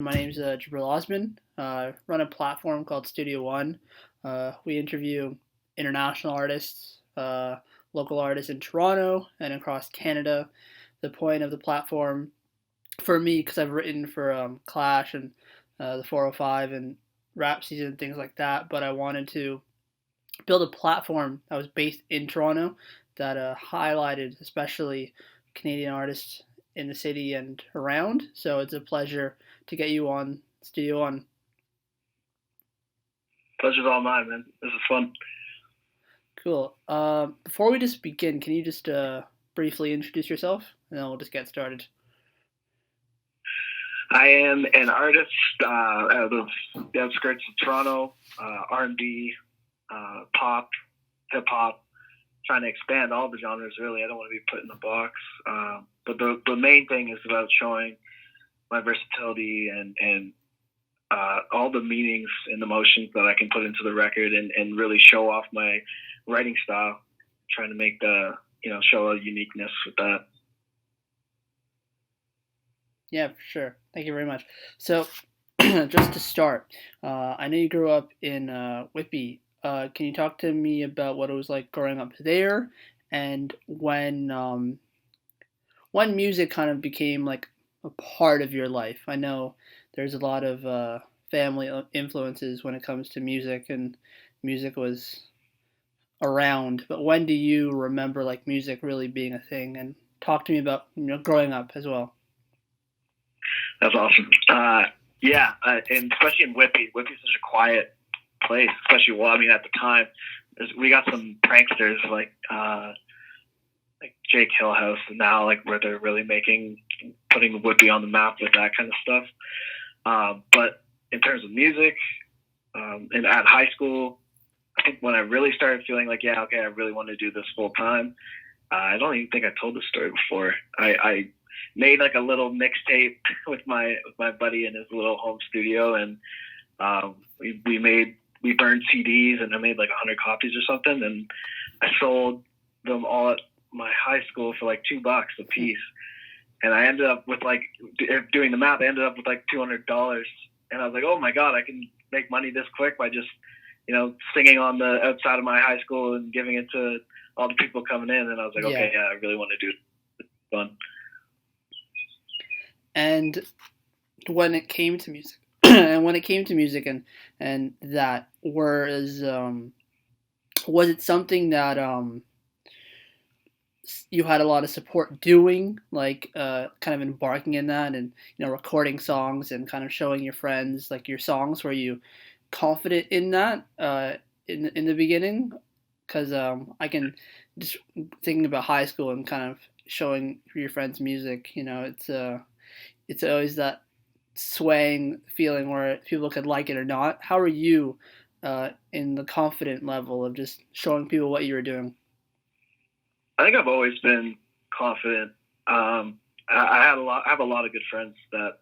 My name's Jibril Osman. Run a platform called Studio One. We interview international artists, local artists in Toronto and across Canada. The point of the platform for me, because I've written for Clash and the 405 and Rap Season and things like that, but I wanted to build a platform that was based in Toronto that highlighted especially Canadian artists in the city and around. So it's a pleasure to get you on Studio One. Pleasure's all mine, man. This is fun. Cool. Before we just begin, can you just briefly introduce yourself, and then we'll just get started. I am an artist out of the outskirts of Toronto, R&B, pop, hip hop, trying to expand all the genres, really. I don't want to be put in a box. But the main thing is about showing my versatility and all the meanings and emotions that I can put into the record and really show off my writing style, trying to make show a uniqueness with that. Yeah, for sure. Thank you very much. So, just to start, I know you grew up in Whitby. Can you talk to me about what it was like growing up there, and when music kind of became like a part of your life? I know there's a lot of family influences when it comes to music, and music was around. But when do you remember like music really being a thing? And talk to me about growing up as well. That's awesome. And especially in Whitby. Whitby's such a quiet place, especially at the time, we got some pranksters like Jake Hillhouse now, like where they're really putting Whitby on the map with that kind of stuff. But in terms of music, and at high school, I think when I really started feeling like, I really want to do this full time. I don't even think I told this story before. I made like a little mixtape with my buddy in his little home studio, and we burned CDs, and I made like 100 copies or something, and I sold them all at my high school for like $2 a piece, and I ended up with like doing the math. I ended up with like $200, and I was like, oh my god, I can make money this quick by just singing on the outside of my high school and giving it to all the people coming in. And I was like, okay, I really want to do it. It's fun. And when it came to music, and that was it something that you had a lot of support doing, like kind of embarking in that, and recording songs and kind of showing your friends like your songs? Were you confident in that in the beginning? Because I can just thinking about high school and kind of showing your friends music, it's always that swaying feeling where people could like it or not. How are you in the confident level of just showing people what you were doing? I think I've always been confident. I have a lot of good friends that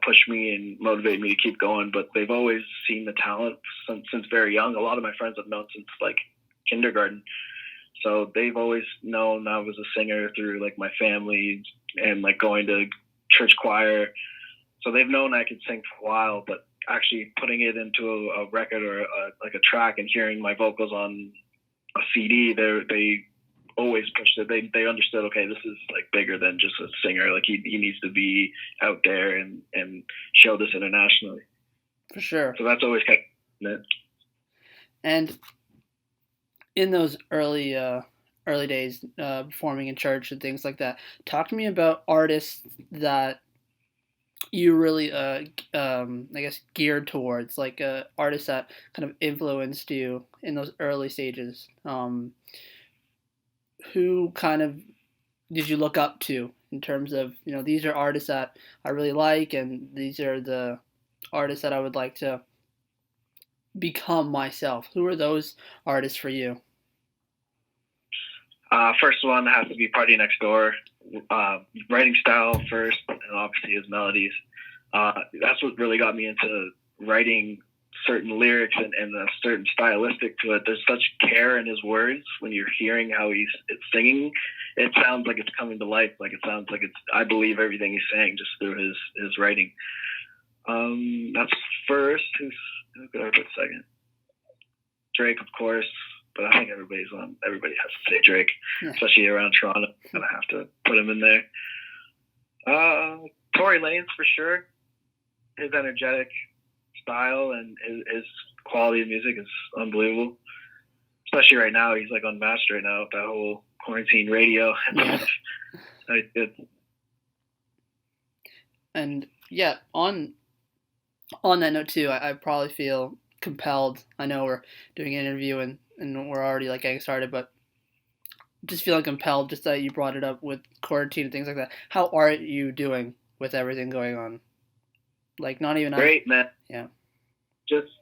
push me and motivate me to keep going, but they've always seen the talent since very young. A lot of my friends I've known since like kindergarten, so they've always known I was a singer through like my family and like going to church choir. So they've known I could sing for a while, but actually putting it into a record or like a track and hearing my vocals on a CD, they always pushed it. They understood, okay, this is like bigger than just a singer. Like he needs to be out there and show this internationally. For sure. So that's always kept it. And in those early days, performing in church and things like that, talk to me about artists that you really I guess geared towards, like artists that kind of influenced you in those early stages. Who kind of did you look up to in terms of, these are artists that I really like, and these are the artists that I would like to become myself? Who are those artists for you? First one has to be Party Next Door. Writing style first, and obviously his melodies. That's what really got me into writing certain lyrics and a certain stylistic to it. There's such care in his words when you're hearing how it's singing. It sounds like it's coming to life. Like it sounds like I believe everything he's saying just through his writing. That's first. Who could I put second? Drake, of course, but I think everybody has to say Drake, Yeah. especially around Toronto. I'm gonna have to put him in there. Tory Lanez for sure. His energetic style and his quality of music is unbelievable. Especially right now, he's like unmatched right now with that whole quarantine radio. Yeah. It's good. And yeah, on that note too, I probably feel compelled. I know we're doing an interview and we're already like getting started, but just feeling compelled just that you brought it up with quarantine and things like that. How are you doing with everything going on? Like not even Great, man. Yeah. Just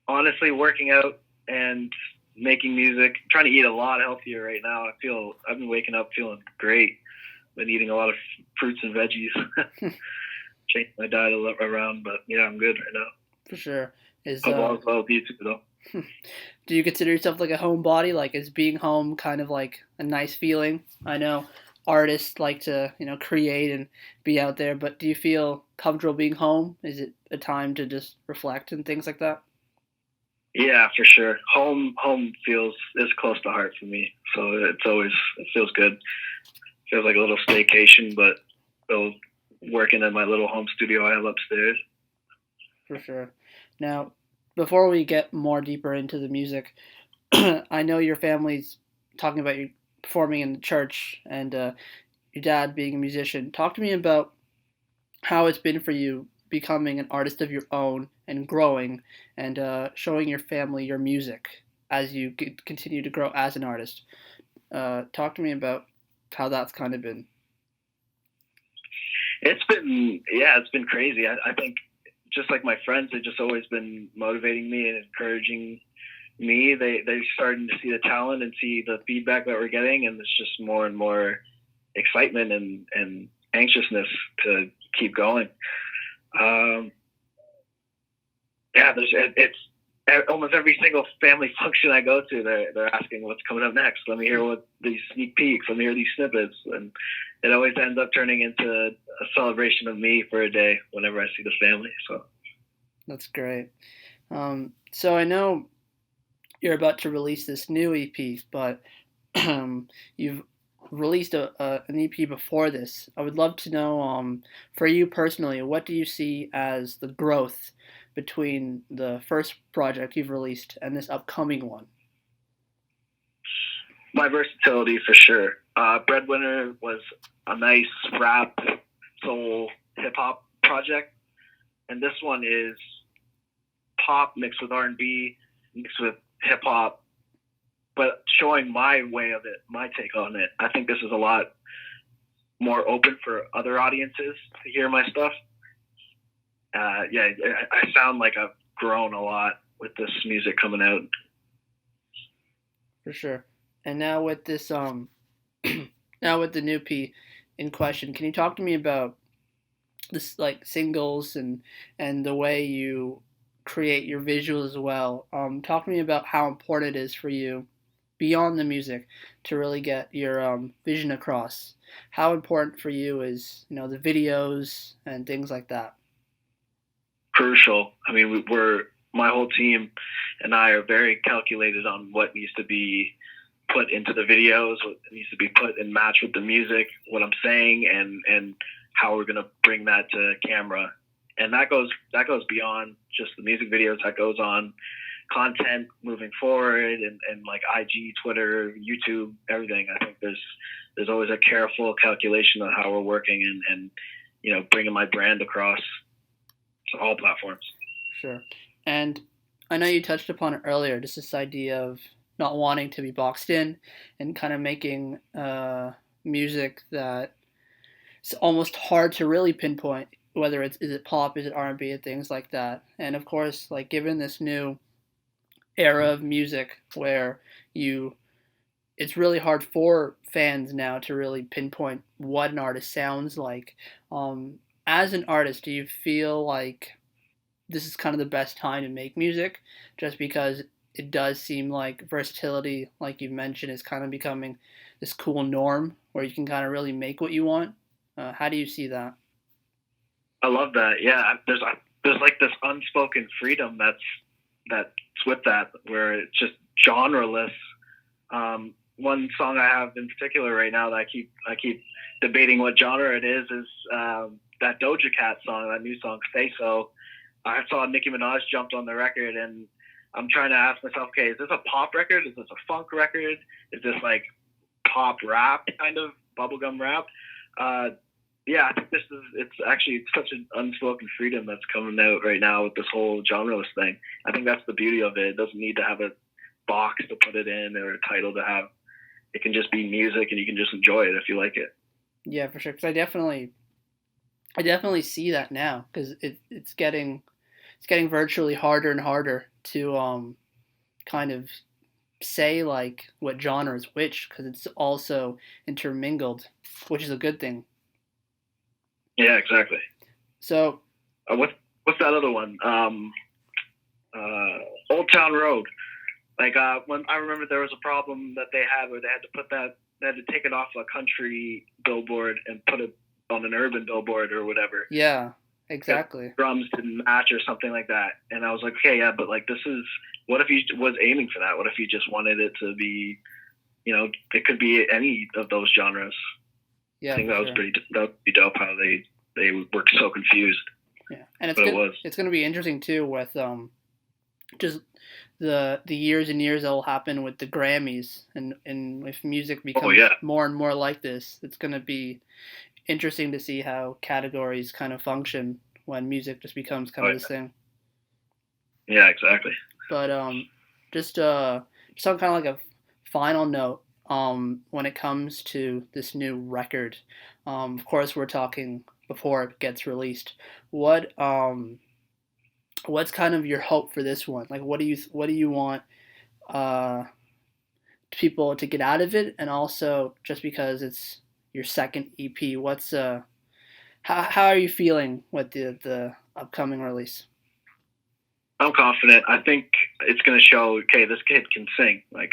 honestly working out and making music. I'm trying to eat a lot healthier right now. I've been waking up feeling great. Been eating a lot of fruits and veggies. Changed my diet a lot around, but yeah, I'm good right now. For sure. Well, you too, though. Do you consider yourself like a homebody? Like, is being home kind of like a nice feeling? I know artists like to, create and be out there, but do you feel comfortable being home? Is it a time to just reflect and things like that? Yeah, for sure. Home is close to heart for me, so it feels good. Feels like a little staycation, but still working in my little home studio I have upstairs. For sure. Now, before we get more deeper into the music, I know your family's talking about you performing in the church and your dad being a musician. Talk to me about how it's been for you becoming an artist of your own and growing and showing your family your music as you continue to grow as an artist. Talk to me about how that's kind of been. It's been crazy. I think just like my friends, they've just always been motivating me and encouraging me. They're starting to see the talent and see the feedback that we're getting, and it's just more and more excitement and anxiousness to keep going. It's almost every single family function I go to, they're asking what's coming up next. Let me hear what these sneak peeks. Let me hear these snippets, and it always ends up turning into a celebration of me for a day whenever I see the family. So that's great. So I know you're about to release this new EP, but you've released an EP before this. I would love to know, for you personally, what do you see as the growth between the first project you've released and this upcoming one? My Versatility, for sure. Breadwinner was a nice rap, soul, hip hop project, and this one is pop mixed with R&B, mixed with hip hop, but showing my way of it, my take on it. I think this is a lot more open for other audiences to hear my stuff. I sound like I've grown a lot with this music coming out. For sure. And now with this, now with the new P in question, can you talk to me about this, like singles and the way you create your visuals as well? Talk to me about how important it is for you, beyond the music, to really get your vision across. How important for you is the videos and things like that? Crucial. I mean, my whole team and I are very calculated on what needs to be put into the videos, what needs to be put and match with the music, what I'm saying, and how we're gonna bring that to camera. And that goes beyond just the music videos. That goes on content moving forward and like IG, Twitter, YouTube, everything. I think there's always a careful calculation on how we're working and bringing my brand across to all platforms. Sure. And I know you touched upon it earlier, just this idea of not wanting to be boxed in and kind of making music that it's almost hard to really pinpoint whether is it pop, is it R&B, and things like that. And of course, like given this new era of music where it's really hard for fans now to really pinpoint what an artist sounds like. As an artist, do you feel like this is kind of the best time to make music, just because it does seem like versatility, like you mentioned, is kind of becoming this cool norm where you can kind of really make what you want? How do you see that? I love that. Yeah, there's like this unspoken freedom that's with that, where it's just genreless. One song I have in particular right now that I keep debating what genre it is that Doja Cat song, that new song "Say So." I saw Nicki Minaj jumped on the record, and I'm trying to ask myself, okay, is this a pop record? Is this a funk record? Is this like pop rap kind of bubblegum rap? Yeah, I think it's such an unspoken freedom that's coming out right now with this whole genreless thing. I think that's the beauty of it. It doesn't need to have a box to put it in or a title to have. It can just be music, and you can just enjoy it if you like it. Yeah, for sure. Because I definitely see that now, because it's getting virtually harder and harder to kind of say like what genre is which, because it's also intermingled, which is a good thing. Yeah, exactly. So, what's that other one? Old Town Road. Like when I remember there was a problem that they had where they had to take it off a country billboard and put it on an urban billboard or whatever. Yeah, exactly. Drums didn't match or something like that, and I was like, okay, yeah, but like what if he was aiming for that? What if he just wanted it to be, it could be any of those genres. Yeah, I think that would be dope how they were so confused. Yeah, and it's going to be interesting too with just the years and years that will happen with the Grammys, and if music becomes more and more like this, it's going to be interesting to see how categories kind of function when music just becomes kind of this thing. Yeah, exactly. But just on kind of like a final note, when it comes to this new record, of course we're talking before it gets released. What's kind of your hope for this one? Like, what do you want people to get out of it, and also just because it's your second EP, what's how are you feeling with the upcoming release? I'm confident. I think it's going to show, okay, this kid can sing. Like,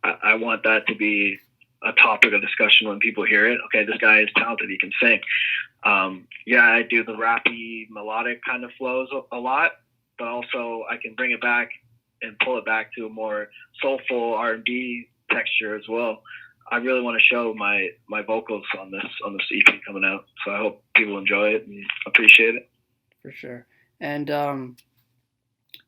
I want that to be a topic of discussion when people hear it. Okay, this guy is talented. He can sing. Yeah, I do the rappy, melodic kind of flows a lot, but also I can bring it back and pull it back to a more soulful R&B texture as well. I really want to show my vocals on this EP coming out, so I hope people enjoy it and appreciate it. For sure. And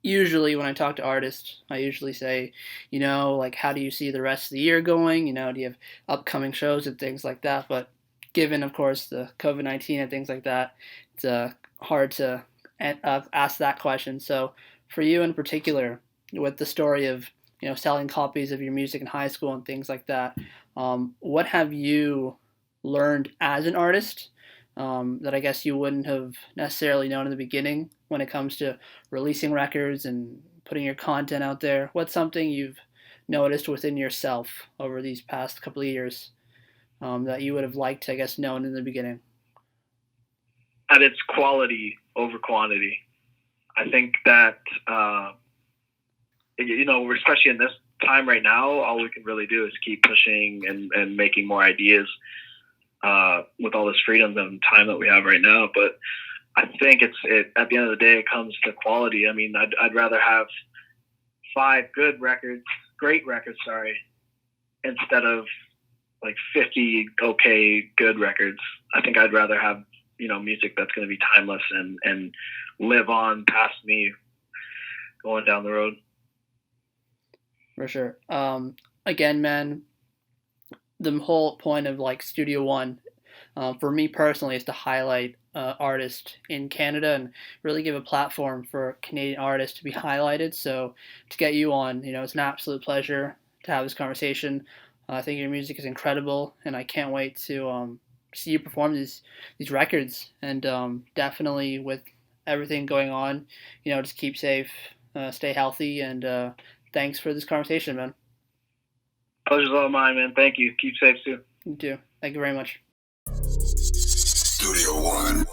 usually when I talk to artists, I usually say, like, how do you see the rest of the year going? Do you have upcoming shows and things like that? But given, of course, the COVID-19 and things like that, it's hard to ask that question. So for you in particular, with the story of selling copies of your music in high school and things like that, what have you learned as an artist that I guess you wouldn't have necessarily known in the beginning when it comes to releasing records and putting your content out there? What's something you've noticed within yourself over these past couple of years that you would have liked to, I guess, known in the beginning? That it's quality over quantity. I think that, especially in this time right now, all we can really do is keep pushing and making more ideas with all this freedom and time that we have right now. But I think at the end of the day, it comes to quality. I mean, I'd rather have 5 great records, instead of like 50 okay good records. I think I'd rather have music that's going to be timeless and live on past me going down the road. For sure. Again, man, the whole point of like Studio One, for me personally, is to highlight artists in Canada and really give a platform for Canadian artists to be highlighted. So to get you on, it's an absolute pleasure to have this conversation. I think your music is incredible, and I can't wait to see you perform these records. And definitely with everything going on, just keep safe, stay healthy, and thanks for this conversation, man. Pleasure's all mine, man. Thank you. Keep safe, too. You too. Thank you very much. Studio One.